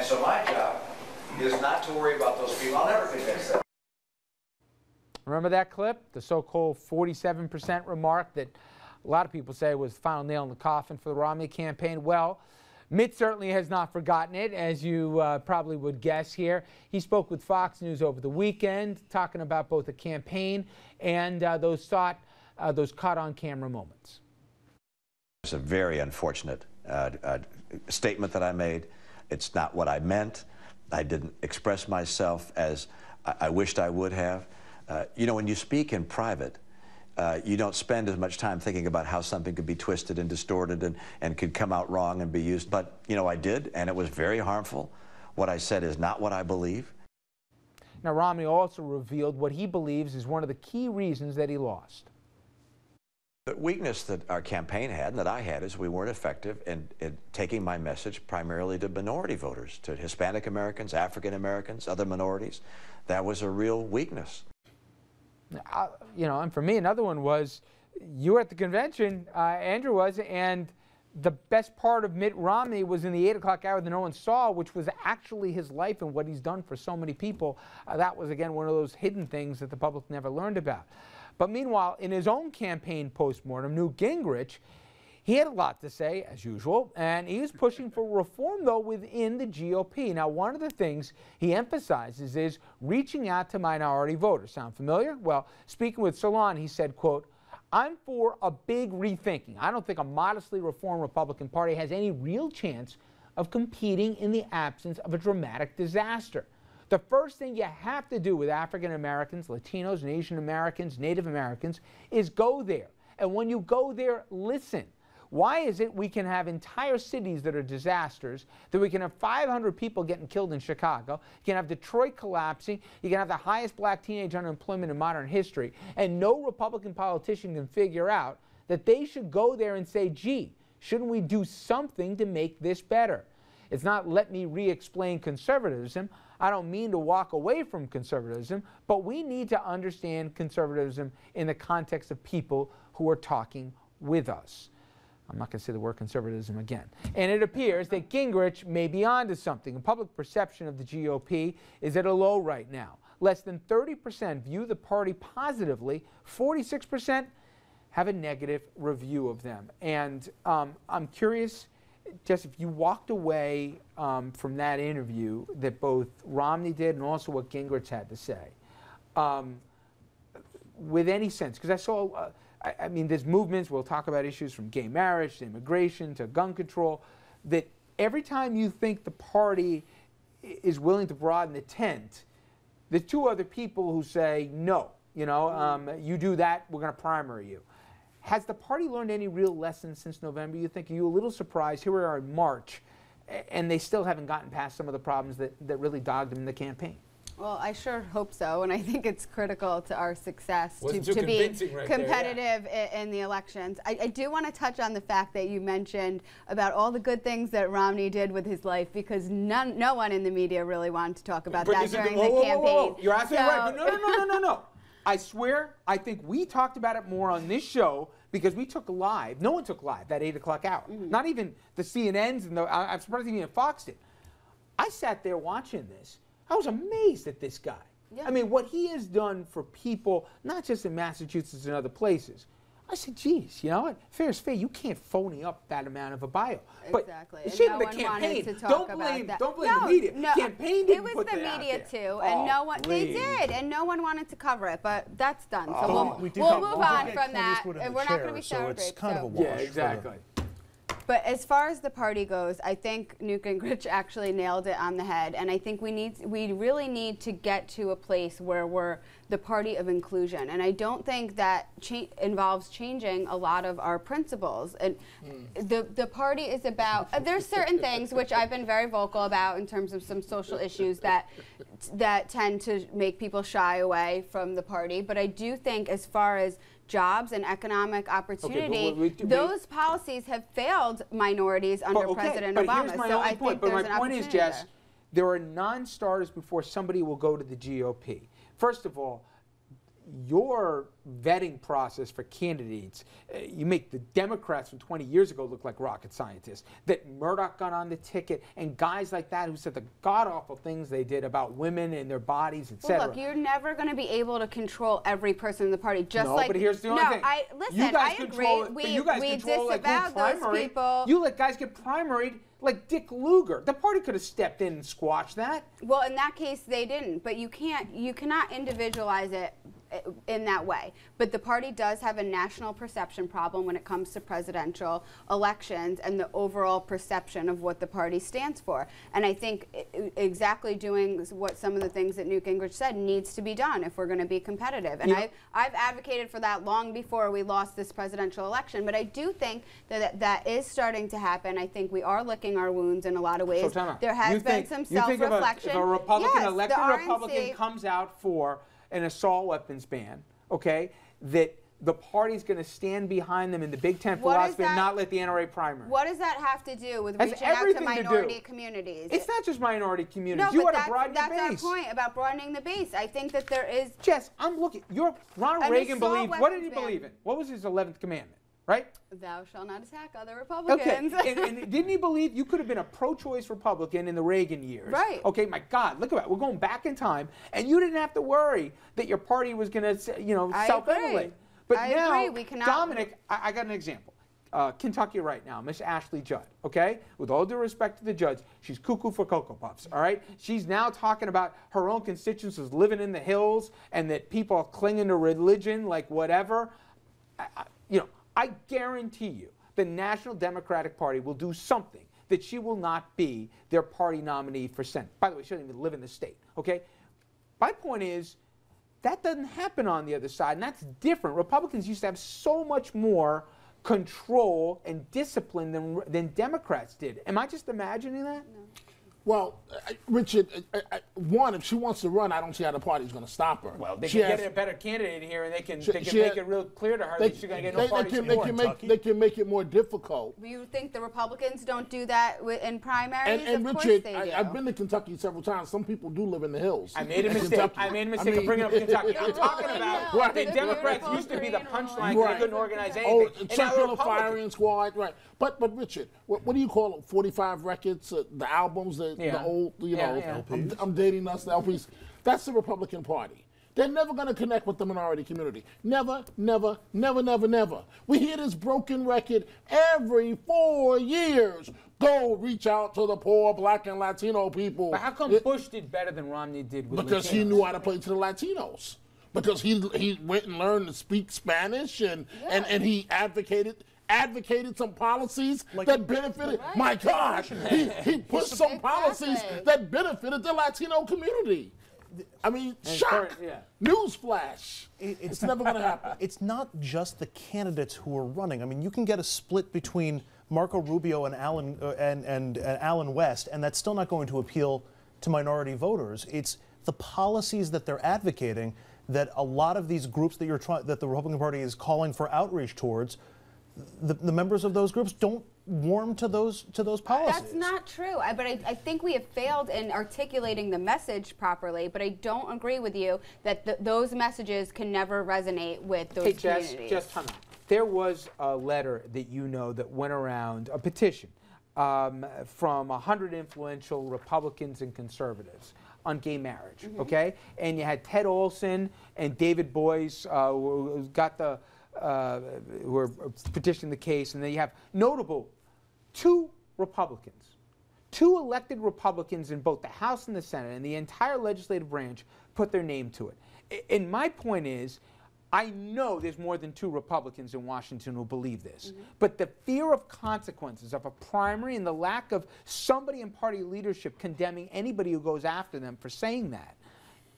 so my job is not to worry about those people. I'll never convince them. Remember that clip? The so-called 47% remark that a lot of people say was the final nail in the coffin for the Romney campaign. Well, Mitt certainly has not forgotten it, as you probably would guess here. He spoke with Fox News over the weekend, talking about both the campaign and those caught on camera moments. It's a very unfortunate statement that I made. It's not what I meant. I didn't express myself as I wished I would have. You know, when you speak in private, you don't spend as much time thinking about how something could be twisted and distorted and could come out wrong and be used. But, you know, I did, and it was very harmful. What I said is not what I believe. Now, Romney also revealed what he believes is one of the key reasons that he lost. The weakness that our campaign had and that I had is we weren't effective in taking my message primarily to minority voters, to Hispanic Americans, African Americans, other minorities. That was a real weakness. You know, and for me, another one was you were at the convention, Andrew was, and the best part of Mitt Romney was in the 8 o'clock hour that no one saw, which was actually his life and what he's done for so many people. That was, again, one of those hidden things that the public never learned about. But meanwhile, in his own campaign post-mortem, Newt Gingrich, he had a lot to say, as usual, and he was pushing for reform, though, within the GOP. Now, one of the things he emphasizes is reaching out to minority voters. Sound familiar? Well, speaking with Salon, he said, quote, "I'm for a big rethinking. I don't think a modestly reformed Republican Party has any real chance of competing in the absence of a dramatic disaster. The first thing you have to do with African Americans, Latinos, and Asian Americans, Native Americans, is go there. And when you go there, listen. Why is it we can have entire cities that are disasters, that we can have 500 people getting killed in Chicago, you can have Detroit collapsing, you can have the highest black teenage unemployment in modern history, and no Republican politician can figure out that they should go there and say, gee, shouldn't we do something to make this better? It's not let me re-explain conservatism. I don't mean to walk away from conservatism, but we need to understand conservatism in the context of people who are talking with us." I'm not going to say the word conservatism again. And it appears that Gingrich may be onto something. The public perception of the GOP is at a low right now. Less than 30% view the party positively. 46% have a negative review of them. And I'm curious, Jess, if you walked away from that interview that both Romney did and also what Gingrich had to say, with any sense, because I saw... I mean, there's movements, we'll talk about issues from gay marriage to immigration to gun control, that every time you think the party is willing to broaden the tent, there's two other people who say, no, you know, you do that, we're going to primary you. Has the party learned any real lessons since November, you think? Are you a little surprised? Here we are in March, and they still haven't gotten past some of the problems that really dogged them in the campaign. Well, I sure hope so, and I think it's critical to our success to be right competitive there, yeah, in the elections. I do want to touch on the fact that you mentioned about all the good things that Romney did with his life, because no one in the media really wanted to talk about that during the campaign. You're absolutely right, but no. I swear, I think we talked about it more on this show because we took live. No one took live that 8 o'clock hour. Not even the CNNs, and I'm surprised even Fox did. I sat there watching this. I was amazed at this guy. Yeah. I mean, what he has done for people, not just in Massachusetts and other places. I said, geez, you know what? Fair is fair. You can't phony up that amount of a bio. Exactly. But it shouldn't be the campaign. Don't blame the media. No, campaign didn't put that out there. It was the media too, and no one, they did, and no one wanted to cover it, but that's done. So we'll move on from that, and we're not going to be sour grapes. So it's kind of a wash. Yeah, exactly. But as far as the party goes, I think Newt Gingrich actually nailed it on the head, and I think we really need to get to a place where we're the party of inclusion, and I don't think that involves changing a lot of our principles. And the party is about there's certain things which I've been very vocal about in terms of some social issues that tend to make people shy away from the party. But I do think as far as jobs and economic opportunity, those policies have failed minorities under President Obama. Here's my only point. But my point is, Jess, there are non-starters before somebody will go to the GOP. First of all, your vetting process for candidates, you make the Democrats from 20 years ago look like rocket scientists. That Murdoch got on the ticket, and guys like that who said the god-awful things they did about women and their bodies, etc. Well, look, you're never going to be able to control every person in the party. Just no, like but here's the only thing. Listen, you guys I control agree. It, but you guys we control disavowed like those people. You let guys get primaried like Dick Lugar. The party could have stepped in and squashed that. Well, in that case, they didn't. But you cannot individualize it in that way. But the party does have a national perception problem when it comes to presidential elections and the overall perception of what the party stands for. And I think exactly doing what some of the things that Newt Gingrich said needs to be done if we're going to be competitive. And I've advocated for that long before we lost this presidential election. But I do think that is starting to happen. I think we are licking our wounds in a lot of ways. So there has been some self-reflection. If a Republican, yes, elected Republican comes out for an assault weapons ban, okay, that the party's going to stand behind them in the Big Ten philosophy and not let the NRA primary. What does that have to do with reaching out to minority communities? It's not just minority communities. No, you but ought to broaden your base. that's our point about broadening the base. I think that there is... Jess, I'm looking. Ronald Reagan believed... What did he believe in? What was his 11th commandment? Right? Thou shalt not attack other Republicans. Okay, and didn't he believe you could have been a pro-choice Republican in the Reagan years? Right. Okay, my God, look at that. We're going back in time, and you didn't have to worry that your party was going to, self-immolate. But now, we cannot. Dominic, I got an example. Kentucky right now, Miss Ashley Judd, okay? With all due respect to the judge, she's cuckoo for Cocoa Puffs, all right? She's now talking about her own constituents as living in the hills and that people are clinging to religion like whatever. I guarantee you the National Democratic Party will do something that she will not be their party nominee for Senate. By the way, she doesn't even live in the state, okay? My point is, that doesn't happen on the other side, and that's different. Republicans used to have so much more control and discipline than Democrats did. Am I just imagining that? No. Well, Richard, one, if she wants to run, I don't see how the party's going to stop her. Well, they can get a better candidate here, and they can make it real clear to her that she's going to get no party support. They can make it more difficult. You think the Republicans don't do that in primaries? And of Richard, course they do. I've been to Kentucky several times. Some people do live in the hills. I made a mistake. Of bringing up Kentucky. I'm talking about the Democrats used to be the punchline because they couldn't organize anything. Circular firing squad, right. But Richard, what do you call them? 45 records, the albums, the old, I'm dating us, the LPs. That's the Republican Party. They're never going to connect with the minority community. Never, never, never, never, never. We hear this broken record every 4 years. Go reach out to the poor Black and Latino people. But how come Bush did better than Romney did with Because Latinos? he knew how to play to the Latinos. Because he went and learned to speak Spanish and he advocated some policies that benefited. Right. My God, he pushed some policies that benefited the Latino community. I mean, shock. Newsflash. It's never going to happen. It's not just the candidates who are running. I mean, you can get a split between Marco Rubio and Alan West, and that's still not going to appeal to minority voters. It's the policies that they're advocating that a lot of these groups that the Republican Party is calling for outreach towards. The members of those groups don't warm to those policies. That's not true. But I think we have failed in articulating the message properly. But I don't agree with you that those messages can never resonate with those communities. Just hang on. There was a letter that went around, a petition from 100 influential Republicans and conservatives on gay marriage. Okay, and you had Ted Olson and David Boies who got the. Who are petitioning the case, and then you have notable two elected Republicans in both the House and the Senate, and the entire legislative branch put their name to it. And my point is, I know there's more than 2 Republicans in Washington who believe this, but the fear of consequences of a primary and the lack of somebody in party leadership condemning anybody who goes after them for saying that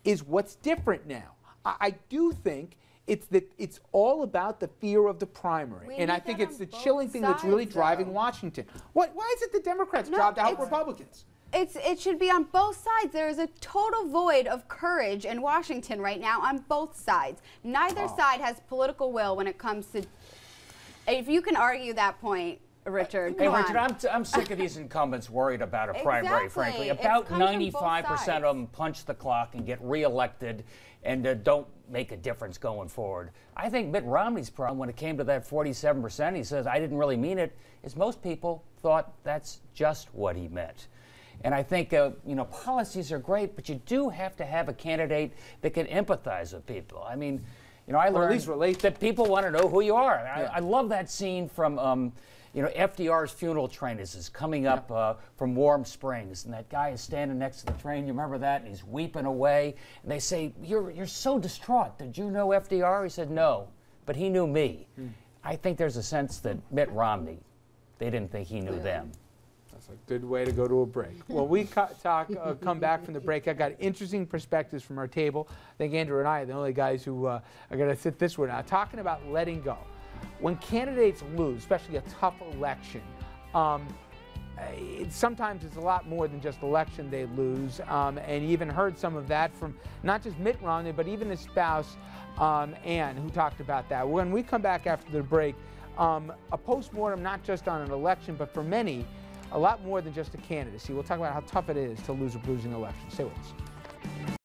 is what's different now. I do think it's all about the fear of the primary. And I think it's the chilling thing that's really driving Washington. Why is it the Democrats' job to help Republicans? It should be on both sides. There is a total void of courage in Washington right now on both sides. Neither side has political will when it comes to... If you can argue that point, Richard. Hey, Come Richard, on. I'm sick of these incumbents worried about a primary, Exactly. frankly. It About comes from both 95% sides. of them punch the clock and get reelected and don't make a difference going forward. I think Mitt Romney's problem when it came to that 47%, he says, I didn't really mean it, is most people thought that's just what he meant. And I think, policies are great, but you do have to have a candidate that can empathize with people. I mean, I learned at least relate. that people want to know who you are. I love that scene from, FDR's funeral train is coming up from Warm Springs, and that guy is standing next to the train. You remember that? And he's weeping away. And they say, "You're so distraught. Did you know FDR?" He said, "No, but he knew me." I think there's a sense that Mitt Romney, they didn't think he knew them. That's a good way to go to a break. Well, we come back from the break. I got interesting perspectives from our table. I think Andrew and I are the only guys who are going to sit this one out, talking about letting go. When candidates lose, especially a tough election, sometimes it's a lot more than just election they lose. And you even heard some of that from not just Mitt Romney, but even his spouse, Ann, who talked about that. When we come back after the break, a post-mortem not just on an election, but for many, a lot more than just a candidacy. We'll talk about how tough it is to lose a bruising election. Stay with us.